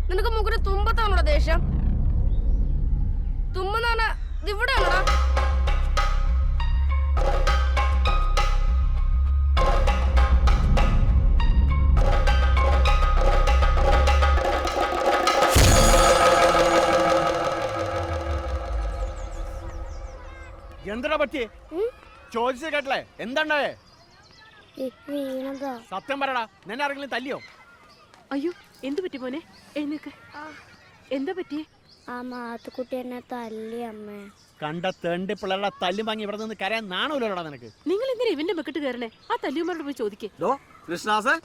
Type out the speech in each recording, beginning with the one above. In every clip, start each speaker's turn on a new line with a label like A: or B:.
A: നിനക്ക് മൂക്കിന് തുമ്പത്താണോടാ ദേഷ്യം? തുമ്മെന്ന് ഇവിടെയാണോടാ?
B: എന്താ പറ്റിയേ? ചോദിച്ചു കേട്ടല്ലേ? എന്താണ്ടായേ? സത്യം പറയടാ, നിന്നെ ആരെങ്കിലും തല്ലിയോ?
C: അയ്യോ, എന്തു പറ്റി മോനെ? എഴുന്നേക്ക്. എന്താ പറ്റിയേ?
D: ആ മാത്തുക്കുട്ടി എന്നെ തല്ലി അമ്മേ.
B: കണ്ട തേണ്ടി പിള്ളേരുടെ തല്ലി വാങ്ങി ഇവിടെ നിന്ന് കരയാൻ നാണൂലോടാ നിനക്ക്.
C: നിങ്ങൾ എന്തിനാ ഇവന്റെ മെക്കിട്ട് കയറണേ? ആ തല്ലിയമ്മയോട് പോയി ചോദിക്കേ.
E: കൃഷ്ണാസ്,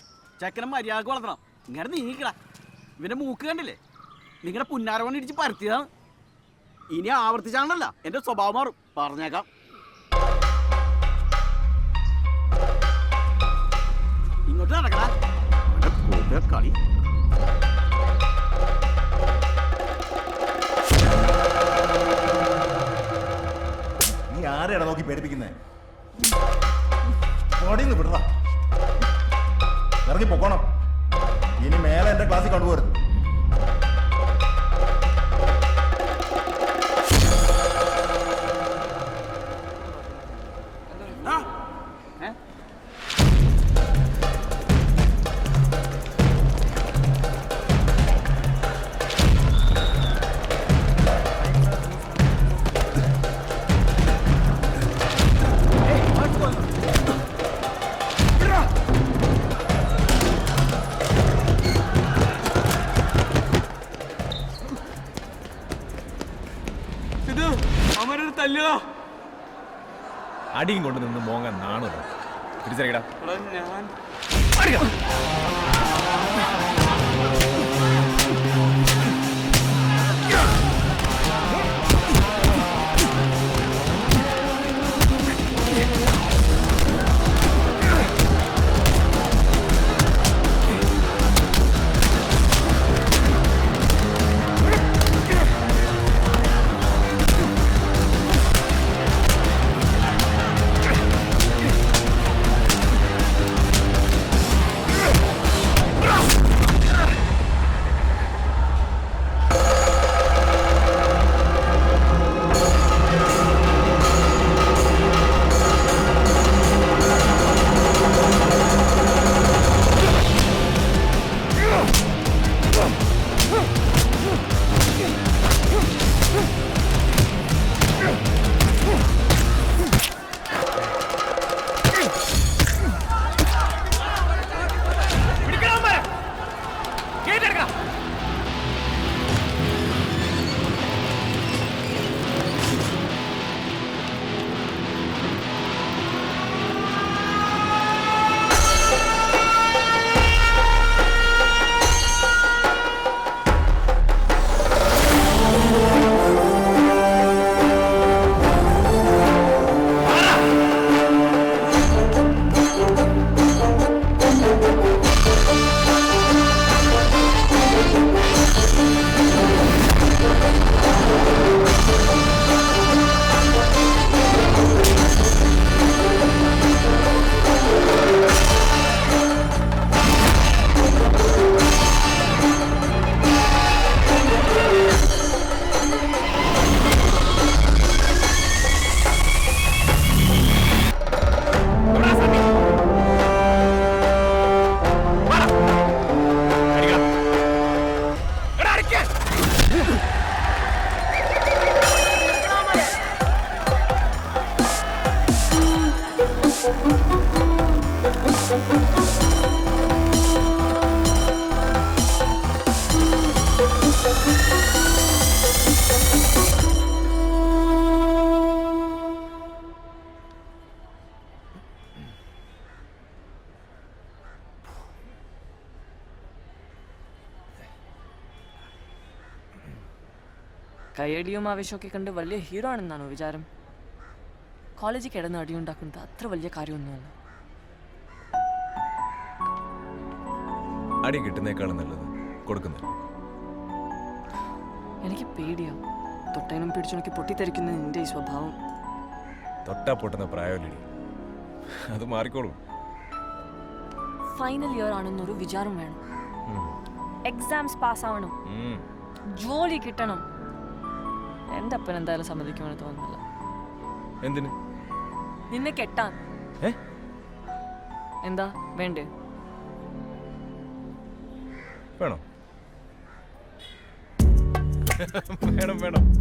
E: ചെക്കനും മര്യാദക്ക് വളർത്തണം. ഇങ്ങനെ നീങ്ങിക്കടാ. ഇവന്റെ മൂക്ക് കണ്ടില്ലേ? നിങ്ങളുടെ പുന്നാര കൊണ്ട് ഇടിച്ച് പരത്തിയതാണ്. ഇനി ആവർത്തിച്ചാണല്ല എന്റെ സ്വഭാവം മാറും, പറഞ്ഞേക്കാം. ഇങ്ങോട്ട് നടക്കടാ. കളി
F: നീ ആരെയാണ് നോക്കി പേടിപ്പിക്കുന്നേ? ഓടിന്ന് വിടറ, ഇറങ്ങി പൊക്കോണം. ഇനി മേലെ എന്റെ ക്ലാസ്സിൽ കൊണ്ടുപോകരുത്.
G: അടിയും കൊണ്ട് നിന്ന് മോങ്ങാൻ നാണോ? തിരിച്ചറിയടാ.
H: കയ്യടിയും ആവേശമൊക്കെ കണ്ട് വലിയ ഹീറോ ആണെന്നാണോ വിചാരം? കോളേജിൽ കിടന്ന് അടിയുണ്ടാക്കുന്നത് അത്ര വലിയ കാര്യമൊന്നുമല്ല.
G: അടി കിട്ടുന്നേക്കാളും നല്ലത് കൊടുക്കുന്നത്.
H: എനിക്ക് പേടിയാ. തൊട്ടേനും പിടിച്ചുണക്കി പൊട്ടിത്തെറിക്കുന്ന നിന്റെ ഈ സ്വഭാവം.
G: തൊട്ടാ പൊട്ടുന്ന പ്രായമല്ലേ, അത് മാറിക്കോളൂ.
H: ഫൈനൽ ഇയർ ആണെന്നൊരു വിചാരം വേണം. എക്സാംസ് പാസ്സാവണം,
G: ഉം.
H: ജോലി കിട്ടണം. എൻ്റെ അപ്പൻ എന്തായാലും സമ്മതിക്കുമെന്ന് തോന്നുന്നില്ല.
G: എന്തിന്?
H: നിന്നെ കെട്ടാൻ.
G: ഏ?
H: എന്താ വേണ്ടേ?
G: വേണോ? വേണം വേണം.